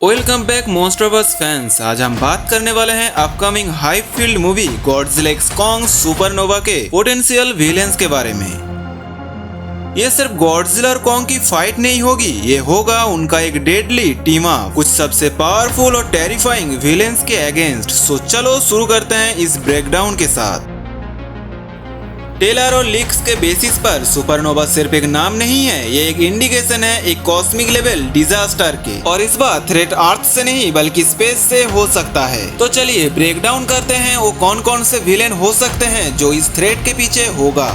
Welcome back मोस्टरवर्स fans. आज हम बात करने वाले हैं upcoming hype field movie Godzilla x Kong supernova के पोटेंशियल विलेंस के बारे में। ये सिर्फ गॉडजिला और कॉन्ग की फाइट नहीं होगी, ये होगा उनका एक डेडली टीम अप कुछ सबसे पावरफुल और टेरिफाइंग विलेंस के अगेंस्ट। सो चलो शुरू करते हैं इस ब्रेकडाउन के साथ। ट्रेलर और लीक्स के बेसिस पर सुपरनोवा सिर्फ एक नाम नहीं है, ये एक इंडिकेशन है एक कॉस्मिक लेवल डिजास्टर के, और इस बार थ्रेट अर्थ से नहीं बल्कि स्पेस से हो सकता है। तो चलिए ब्रेक डाउन करते हैं वो कौन कौन से विलेन हो सकते हैं जो इस थ्रेट के पीछे होगा।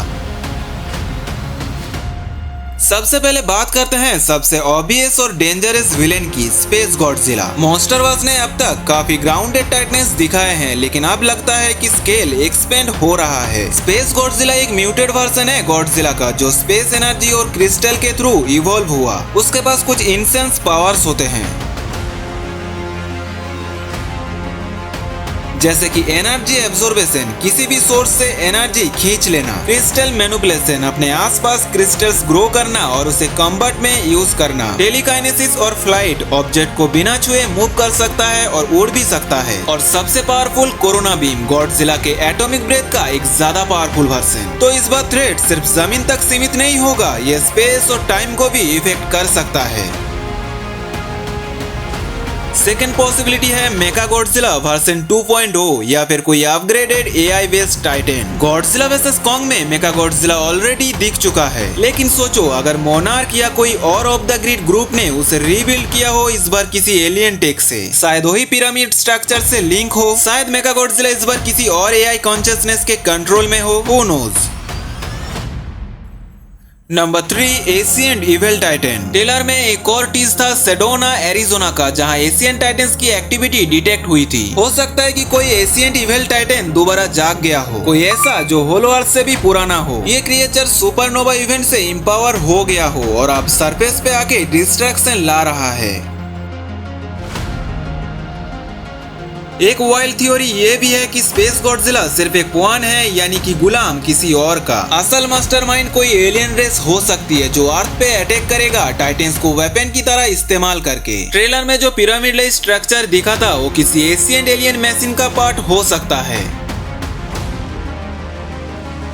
सबसे पहले बात करते हैं सबसे ऑब्वियस और डेंजरस विलेन की, स्पेस गॉडजिला। मोस्टरवर्स ने अब तक काफी ग्राउंडेड टाइटनेस दिखाए हैं, लेकिन अब लगता है कि स्केल एक्सपेंड हो रहा है। स्पेस गॉडजिला एक म्यूटेड वर्जन है गॉडजिला का, जो स्पेस एनर्जी और क्रिस्टल के थ्रू इवॉल्व हुआ। उसके पास कुछ इंसेंस पावर्स होते हैं, जैसे कि एनर्जी एब्जॉर्बेशन, किसी भी सोर्स से एनर्जी खींच लेना, क्रिस्टल मैनिपुलेशन, अपने आसपास क्रिस्टल्स ग्रो करना और उसे कॉम्बैट में यूज करना, टेलीकाइनेसिस और फ्लाइट, ऑब्जेक्ट को बिना छुए मूव कर सकता है और उड़ भी सकता है, और सबसे पावरफुल कोरोना बीम, गॉडजिला के एटॉमिक ब्रेथ का एक ज्यादा पावरफुल वर्जन। तो इस बार थ्रेट सिर्फ जमीन तक सीमित नहीं होगा, ये स्पेस और टाइम को भी इफेक्ट कर सकता है। सेकेंड पॉसिबिलिटी है मेगा गॉडजिला वर्जन 2.0 या फिर कोई upgraded AI based Titan. Godzilla versus Kong में मेगा गॉडजिला ऑलरेडी दिख चुका है, लेकिन सोचो अगर मोनार्क या कोई और ऑफ द ग्रिड ग्रुप ने उसे रीबिल्ड किया हो इस बार किसी एलियन टेक से, शायद वही पिरामिड स्ट्रक्चर से लिंक हो, शायद मेगा गॉडजिला इस बार किसी और एआई कॉन्शियसनेस के कंट्रोल में हो, who knows. Number 3, ancient evil titan. Trailer में एक और टीज था सेडोना एरिजोना का, जहां एशियंट टाइटन्स की एक्टिविटी डिटेक्ट हुई थी। हो सकता है कि कोई एशियंट इविल टाइटन दोबारा जाग गया हो, कोई ऐसा जो होलो अर्थ से भी पुराना हो। ये क्रिएचर सुपरनोवा इवेंट से एम्पावर हो गया हो और अब सरफेस पे आके डिस्ट्रैक्शन ला रहा है। एक वाइल्ड थ्योरी ये भी है कि स्पेस गॉडजिला सिर्फ एक पॉन है, यानी कि गुलाम किसी और का। असल मास्टरमाइंड कोई एलियन रेस हो सकती है जो अर्थ पे अटैक करेगा टाइटन्स को वेपन की तरह इस्तेमाल करके। ट्रेलर में जो पिरामिड लाइक स्ट्रक्चर दिखा था वो किसी एशियंट एलियन मशीन का पार्ट हो सकता है।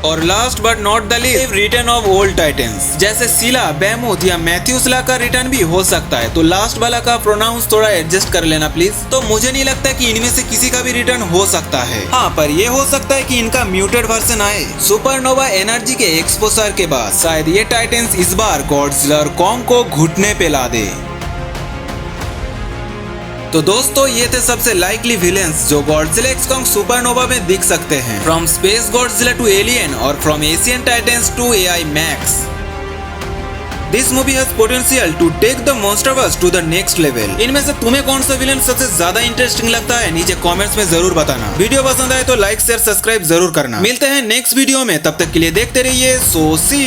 और last but not the least, return of old titans, जैसे सीला, बेमूथ या मैथ्यूसला का रिटर्न भी हो सकता है। तो लास्ट वाला का प्रोनाउंस थोड़ा एडजस्ट कर लेना प्लीज। तो मुझे नहीं लगता कि इनमें से किसी का भी रिटर्न हो सकता है। हाँ, पर ये हो सकता है कि इनका म्यूटेड वर्जन आए सुपरनोवा एनर्जी के एक्सपोजर के बाद। शायद ये टाइटन्स इस बार गॉडजिला और कॉन्ग को घुटने पे ला दे। तो दोस्तों ये थे सबसे लाइकली विलेंस जो गॉडजिला एक्स कॉन्ग सुपरनोवा में दिख सकते हैं, from space Godzilla to alien और from Asian titans to AI max. This movie has potential to take the monsterverse to the next level. इनमें से तुम्हें कौन सा विलेन सबसे ज्यादा इंटरेस्टिंग लगता है नीचे कमेंट्स में जरूर बताना। वीडियो पसंद आए तो लाइक शेयर सब्सक्राइब जरूर करना। मिलते हैं नेक्स्ट वीडियो में, तब तक के लिए देखते रहिए सो सी।